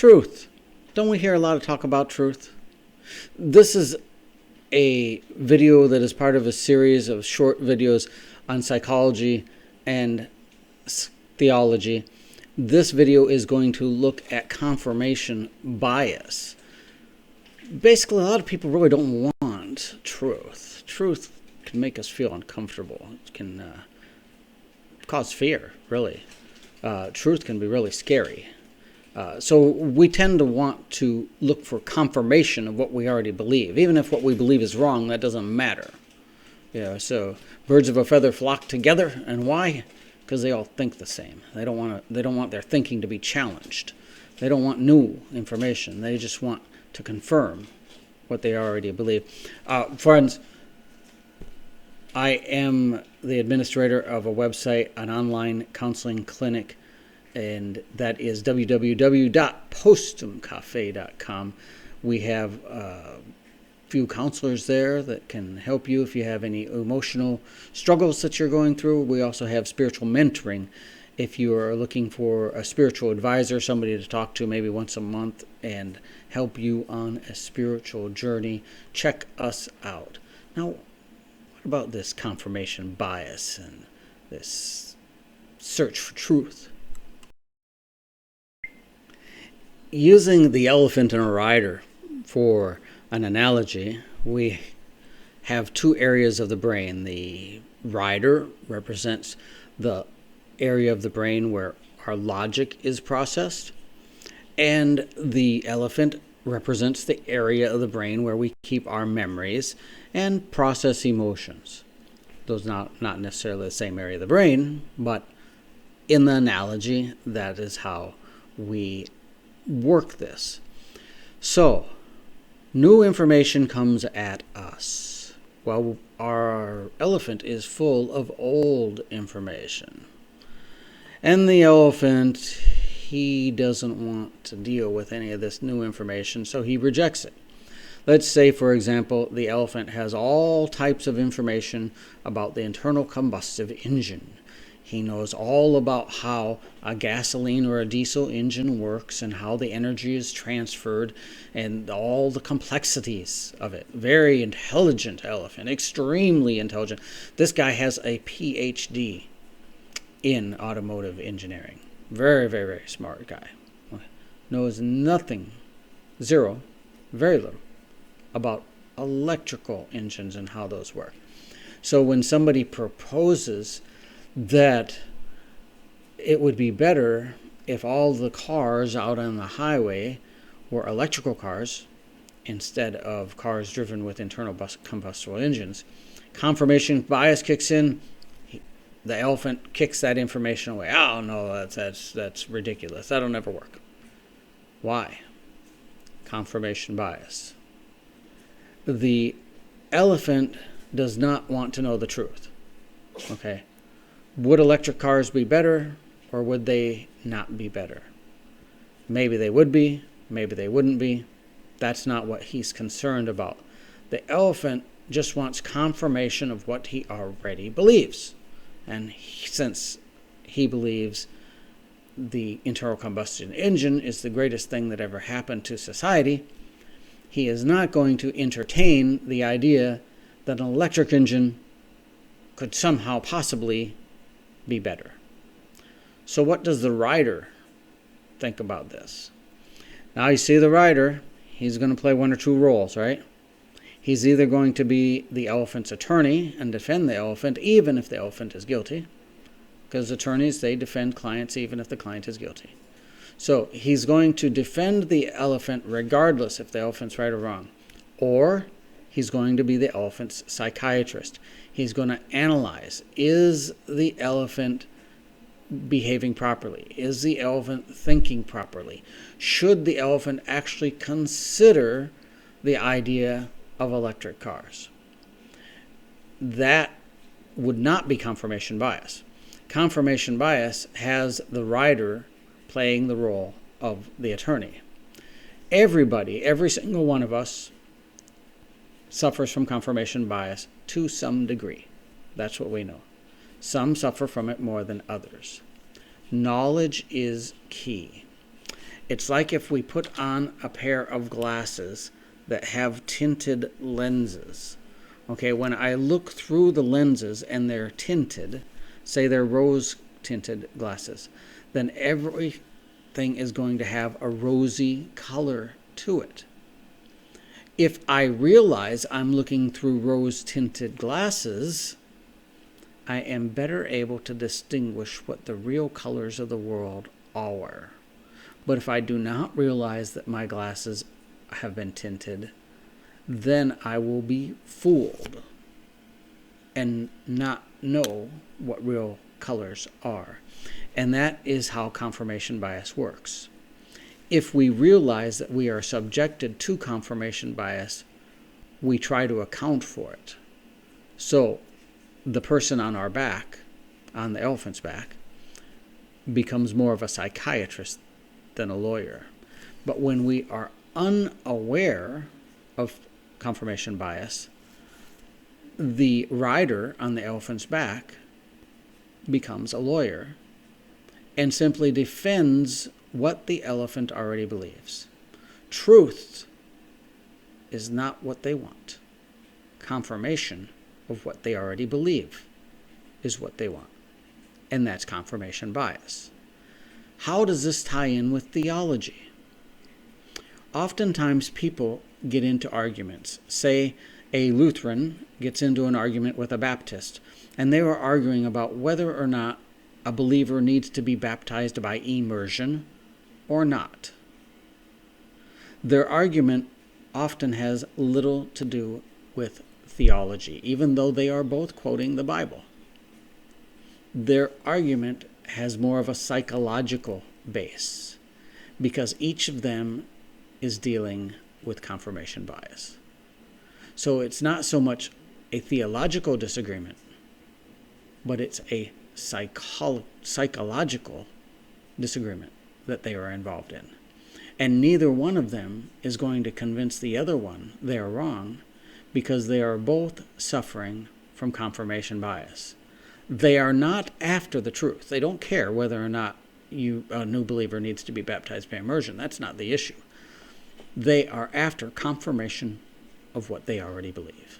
Truth. Don't we hear a lot of talk about truth? This is a video that is part of a series of short videos on psychology and theology. This video is going to look at confirmation bias. Basically, a lot of people really don't want truth. Truth can make us feel uncomfortable. It can cause fear, really. Truth can be really scary. So we tend to want to look for confirmation of what we already believe. Even if what we believe is wrong, that doesn't matter. So birds of a feather flock together, and why? Because they all think the same. They don't want their thinking to be challenged. They don't want new information. They just want to confirm what they already believe. Friends, I am the administrator of a website, an online counseling clinic, and that is www.postumcafe.com. We have a few counselors there that can help you if you have any emotional struggles that you're going through. We also have spiritual mentoring. If you are looking for a spiritual advisor, somebody to talk to maybe once a month and help you on a spiritual journey, check us out. Now, what about this confirmation bias and this search for truth? Using the elephant and a rider for an analogy, we have two areas of the brain. The rider represents the area of the brain where our logic is processed, and the elephant represents the area of the brain where we keep our memories and process emotions. Those not necessarily the same area of the brain, but in the analogy, that is how we work this. So, new information comes at us. Well, our elephant is full of old information. And the elephant, he doesn't want to deal with any of this new information, so he rejects it. Let's say, for example, the elephant has all types of information about the internal combustive engine. He knows all about how a gasoline or a diesel engine works and how the energy is transferred and all the complexities of it. Very intelligent elephant, extremely intelligent. This guy has a PhD in automotive engineering. Very, very, very smart guy. Knows nothing, zero, very little, about electrical engines and how those work. So when somebody proposes that it would be better if all the cars out on the highway were electrical cars instead of cars driven with internal combustible engines, confirmation bias kicks in. The elephant kicks that information away. Oh no, that's ridiculous. That'll never work. Why? Confirmation bias. The elephant does not want to know the truth. Okay? Would electric cars be better, or would they not be better? Maybe they would be, maybe they wouldn't be. That's not what he's concerned about. The elephant just wants confirmation of what he already believes. And since he believes the internal combustion engine is the greatest thing that ever happened to society, he is not going to entertain the idea that an electric engine could somehow possibly be better. So what does the rider think about this? Now you see the rider, he's going to play one or two roles, right? He's either going to be the elephant's attorney and defend the elephant even if the elephant is guilty, because attorneys, they defend clients even if the client is guilty. So he's going to defend the elephant regardless if the elephant's right or wrong. Or he's going to be the elephant's psychiatrist. He's going to analyze, is the elephant behaving properly? Is the elephant thinking properly? Should the elephant actually consider the idea of electric cars? That would not be confirmation bias. Confirmation bias has the rider playing the role of the attorney. Everybody, every single one of us, suffers from confirmation bias to some degree. That's what we know. Some suffer from it more than others. Knowledge is key. It's like if we put on a pair of glasses that have tinted lenses. Okay, when I look through the lenses and they're tinted, say they're rose tinted glasses, then everything is going to have a rosy color to it. If I realize I'm looking through rose tinted glasses, I am better able to distinguish what the real colors of the world are. But if I do not realize that my glasses have been tinted, then I will be fooled and not know what real colors are. And that is how confirmation bias works. If we realize that we are subjected to confirmation bias, we try to account for it. So the person on our back, on the elephant's back, becomes more of a psychiatrist than a lawyer. But when we are unaware of confirmation bias, the rider on the elephant's back becomes a lawyer and simply defends what the elephant already believes. Truth is not what they want. Confirmation of what they already believe is what they want. And that's confirmation bias. How does this tie in with theology? Oftentimes people get into arguments. Say a Lutheran gets into an argument with a Baptist, and they were arguing about whether or not a believer needs to be baptized by immersion or not. Their argument often has little to do with theology, even though they are both quoting the Bible. Their argument has more of a psychological base because each of them is dealing with confirmation bias. So it's not so much a theological disagreement, but it's a psychological disagreement that they are involved in. And neither one of them is going to convince the other one they are wrong because they are both suffering from confirmation bias. They are not after the truth. They don't care whether or not a new believer needs to be baptized by immersion. That's not the issue. They are after confirmation of what they already believe.